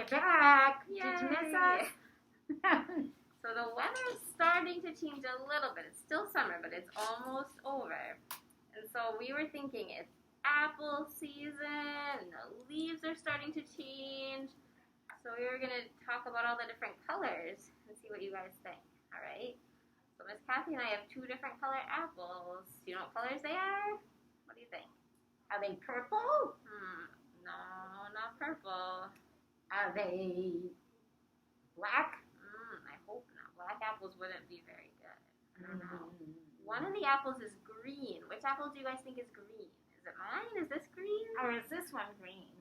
We're back. Yay. Did you miss us? So the weather's starting to change a little bit. It's still summer, but it's almost over. And so we were thinking it's apple season, and the leaves are starting to change. So we were going to talk about all the different colors and see what you guys think. All right? So Miss Cathy and I have 2 different color apples. Do you know what colors they are? What do you think? Are they purple? No, not purple. Are they black? I hope not. Black apples wouldn't be very good. I don't know. One of the apples is green. Which apple do you guys think is green? Is it mine? Is this green? Or is this one green?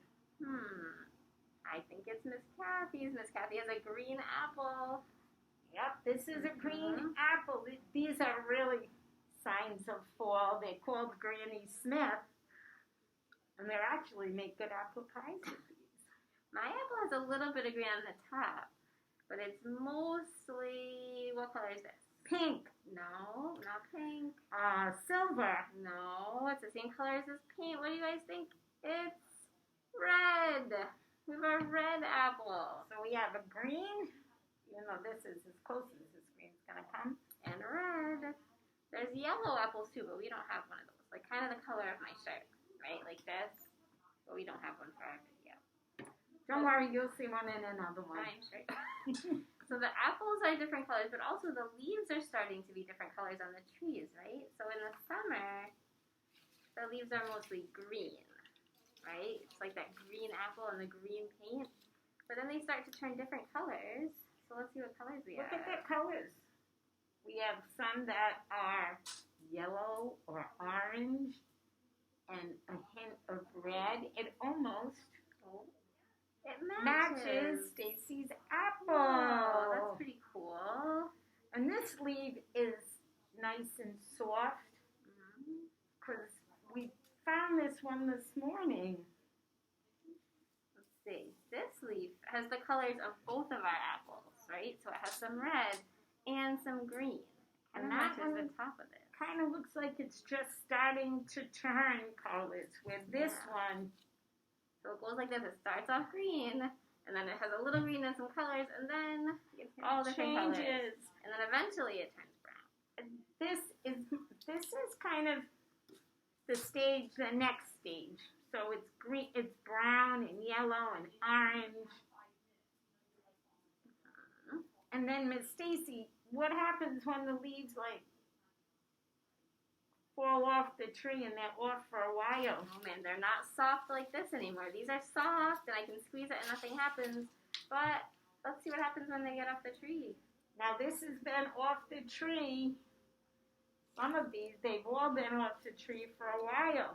I think it's Miss Cathy's. Miss Cathy has a green apple. Yep, this is a green apple. These are really signs of fall. They're called Granny Smith. And they actually make good apple pies with these. My apple has a little bit of green on the top. But it's mostly, what color is this? Pink. No, not pink. Silver. No, it's the same color as this paint. What do you guys think? It's red. We have a red apple. So we have a green, even though this is as close as this green's going to come. And red. There's yellow apples too, but we don't have one of those. Like kind of the color of my shirt, right? Like this. But we don't have one for our video. Don't worry, you'll see one in another one. I'm sure. So the apples are different colors, but also the leaves are starting to be different colors on the trees, right? So in the summer, the leaves are mostly green, right? It's like that green apple and the green paint. But then they start to turn different colors. So let's see what colors we have. Look at the colors. We have some that are yellow or orange and a hint of red. It almost It matches Stacey's apple. Oh, that's pretty cool. And this leaf is nice and soft because we found this one this morning. Let's see. This leaf has the colors of both of our apples, right? So it has some red and some green. And that matches the top of it. Kind of looks like it's just starting to turn colors. Where this one, so it goes like this. It starts off green, and then it has a little green and some colors, and then it's all different colors. And then eventually it turns brown. This is kind of the stage, the next stage. So it's green, it's brown and yellow and orange. And then Miss Stacey, what happens when the leaves fall off the tree and they're off for a while? Oh man, they're not soft like this anymore. These are soft and I can squeeze it and nothing happens. But let's see what happens when they get off the tree. Now this has been off the tree. Some of these, they've all been off the tree for a while.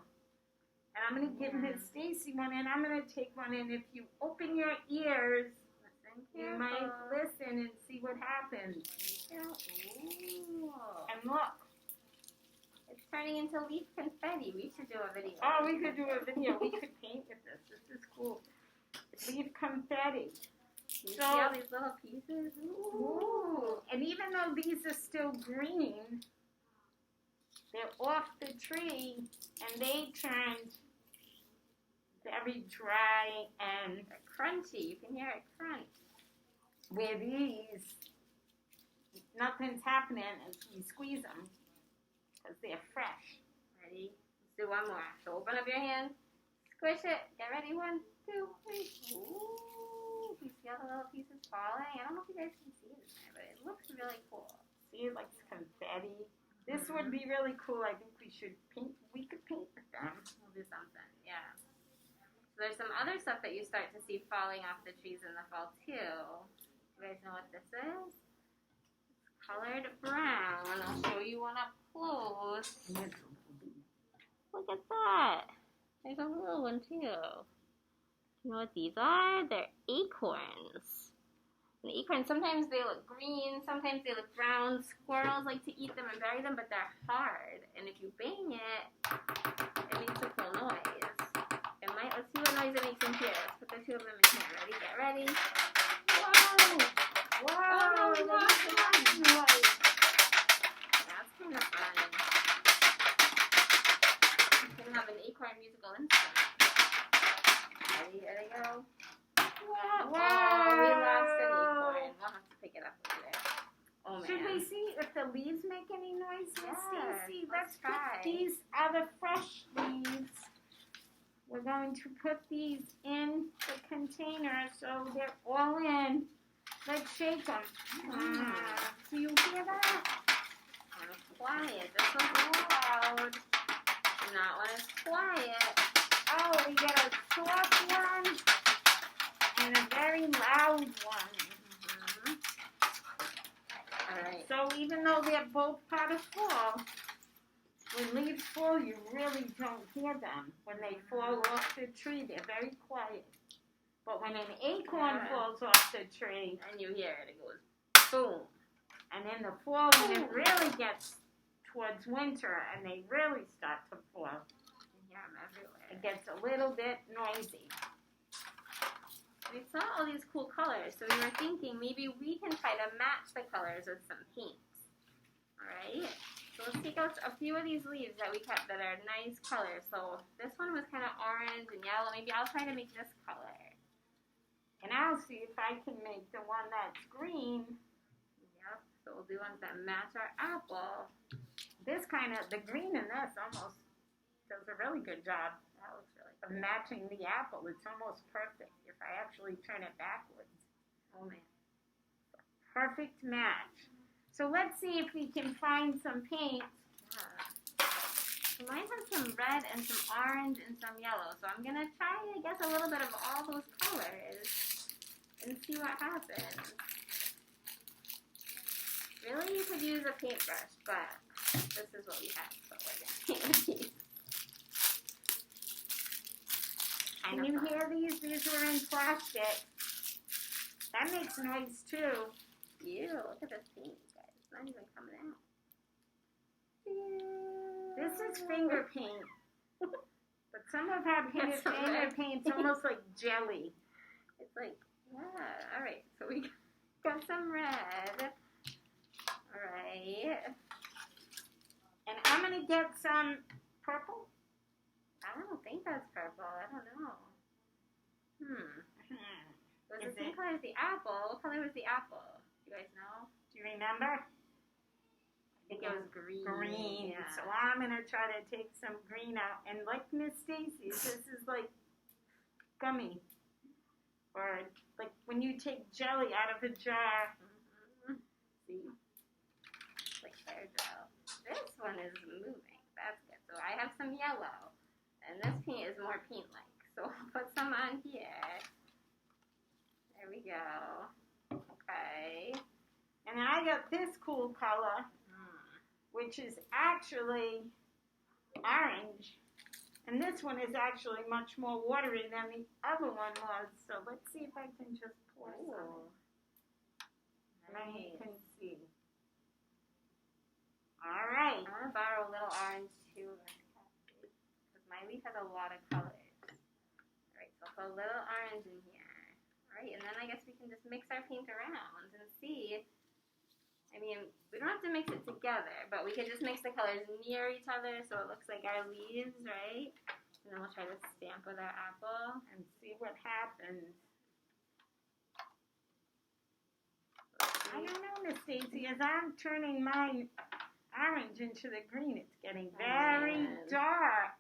And I'm going to give Miss Stacey one, and I'm going to take one. And if you open your ears, you might listen and see what happens. Ooh. And look. It's turning into leaf confetti. We should do a video. Oh, we could do a video. We could paint with this. This is cool. Leaf confetti. You see all these little pieces? Ooh. And even though these are still green, they're off the tree and they turned very dry and crunchy. You can hear it crunch. Where these, nothing's happening until you squeeze them. Because they're fresh. Ready? Let's do one more. So open up your hand. Squish it. Get ready. 1, 2, 3. Ooh. You see all the little pieces falling? I don't know if you guys can see it in there, but it looks really cool. See, it like confetti. This would be really cool. I think we should paint. We could paint with them. We'll do something. Yeah. So there's some other stuff that you start to see falling off the trees in the fall too. You guys know what this is? It's colored brown. I'll show you one up close. Look at that. There's a little one too. You know what these are? They're acorns. And acorns, sometimes they look green, sometimes they look brown. Squirrels like to eat them and bury them, but they're hard. And if you bang it, it makes a cool noise. It might, let's see what noise it makes in here. Let's put the 2 of them in here. Ready? Get ready. Whoa! Wow! Oh, that's noise. That's kind of fun. You can have an acorn musical instrument. Ready? There they go. Whoa! Wow! leaves make any noise, Miss Yes, Stacey? let's Put try. these are the fresh leaves. We're going to put these in the container so they're all in. Let's shake them. Do you hear that? I'm quiet. This one's loud. And that one is quiet. Oh, we get a soft one and a very loud one. Alright. So even though they're both part of fall, when leaves fall, you really don't hear them. When they fall off the tree, they're very quiet. But when an acorn falls off the tree, And you hear it. It goes boom. and in the fall, when it really gets towards winter and they really start to fall, You can hear them everywhere. it gets a little bit noisy. We saw all these cool colors, so we were thinking maybe we can try to match the colors with some paints. Alright? So let's take out a few of these leaves that we kept that are nice colors. So this one was kind of orange and yellow. Maybe I'll try to make this color. And I'll see if I can make the one that's green. Yep. So we'll do ones that match our apple. This kind of, the green in this almost does a really good job That looks really of matching the apple. It's almost perfect if I actually turn it backwards. Oh man. Perfect match. So let's see if we can find some paint. Yeah. So mine has some red and some orange and some yellow. So I'm gonna try, I guess, a little bit of all those colors and see what happens. Really, you could use a paintbrush, but this is what we have, so we're gonna paint with these. Can you hear these? These were in plastic. That makes noise too. Ew, look at this paint, guys. It's not even coming out. This is finger paint. But some of our That's so finger red. paint's almost like jelly. It's like, yeah, alright, so we got some red. Alright. And I'm going to get some purple. I don't think that's purple. I don't know. Was Is the same it? color as the apple? What color was the apple? Do you guys know? Do you remember? I think it was green. Green. Yeah. So I'm going to try to take some green out. And like Miss Stacey's, this is like gummy. Or like when you take jelly out of a jar. See? Like hair gel. This one is moving. That's good. So I have some yellow. And this paint is more paint-like. So I'll put some on here. There we go. Okay. And I got this cool color, which is actually orange. And this one is actually much more watery than the other one was. So let's see if I can just pour some. Now you can see. All right. I want to borrow a little orange too, because my leaf has a lot of colors. Alright, so I'll put a little orange in here. Alright, and then I guess we can just mix our paint around and see. I mean, we don't have to mix it together, but we can just mix the colors near each other so it looks like our leaves, right? And then we'll try to stamp with our apple. And see what happens. I don't know, Miss Stacey, as I'm turning my orange into the green, it's getting very dark.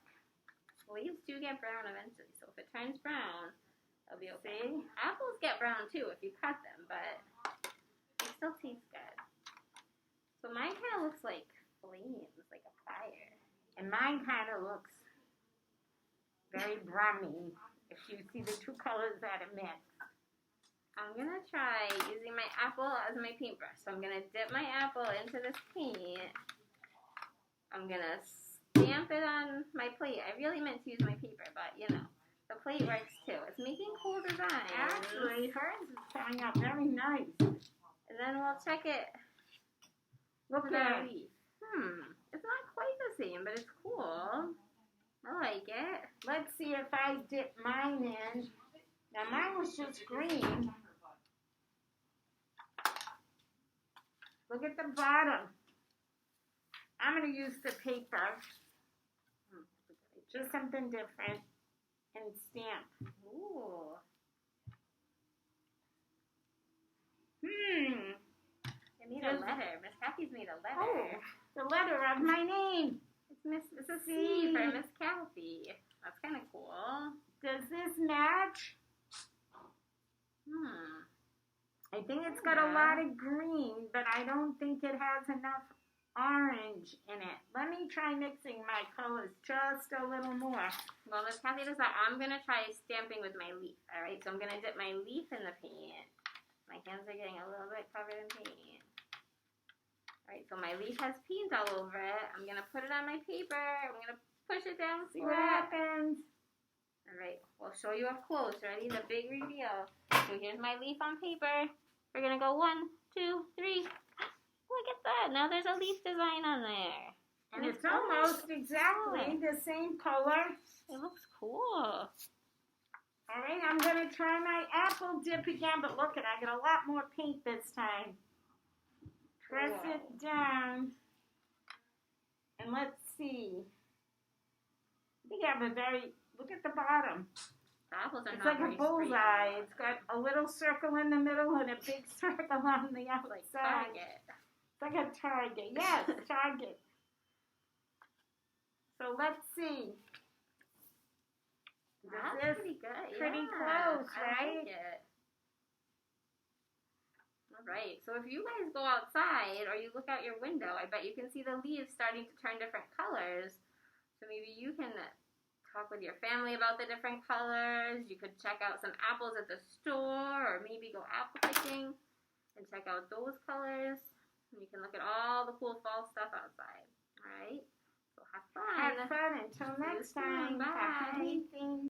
Leaves do get brown eventually, so if it turns brown, it'll be okay. See? Apples get brown too if you cut them, but they still taste good. So mine kind of looks like flames, like a fire. And mine kind of looks very browny, if you see the two colors that are mixed. I'm going to try using my apple as my paintbrush. So I'm going to dip my apple into this paint. I'm going to stamp it on my plate. I really meant to use my paper, but you know, the plate works too. It's making cool designs. Actually, hers is coming out very nice. And then we'll check it. Look with at our it. leaf. It's not quite the same, but it's cool. I like it. Let's see if I dip mine in. Now mine was just green. Look at the bottom. I'm going to use the paper. Just something different. And stamp. Ooh. Hmm. I need a letter. Miss Cathy Cathy's made a letter. Oh, the letter of my name. It's a C for Miss Cathy. That's kind of cool. Does this match? I think it's got a lot of green, but I don't think it has enough orange in it. Let me try mixing my colors just a little more. Well, Miss Cathy does that. I'm going to try stamping with my leaf. All right, so I'm going to dip my leaf in the paint. My hands are getting a little bit covered in paint. All right, so my leaf has paint all over it. I'm going to put it on my paper. I'm going to push it down. See what happens. All right, we'll show you up close. Ready? The big reveal. So here's my leaf on paper. We're going to go 1, 2, 3. Look at that. Now there's a leaf design on there. And it's almost exactly the same color. It looks cool. All right, I'm going to try my apple dip again, but look, I got a lot more paint this time. Press it down. And let's see. I think I have a very, look at the bottom. The apples are It's not like a bullseye. It's got a little circle in the middle and a big circle on the outside. Like Target. It's like a target. Yes, target. So let's see. That's pretty good. Pretty close, right? I like it. All right. So if you guys go outside or you look out your window, I bet you can see the leaves starting to turn different colors. So maybe you can talk with your family about the different colors. You could check out some apples at the store or maybe go apple picking and check out those colors. And you can look at all the cool fall stuff outside. All right? So have fun. Have fun. Until next time. Bye. Happy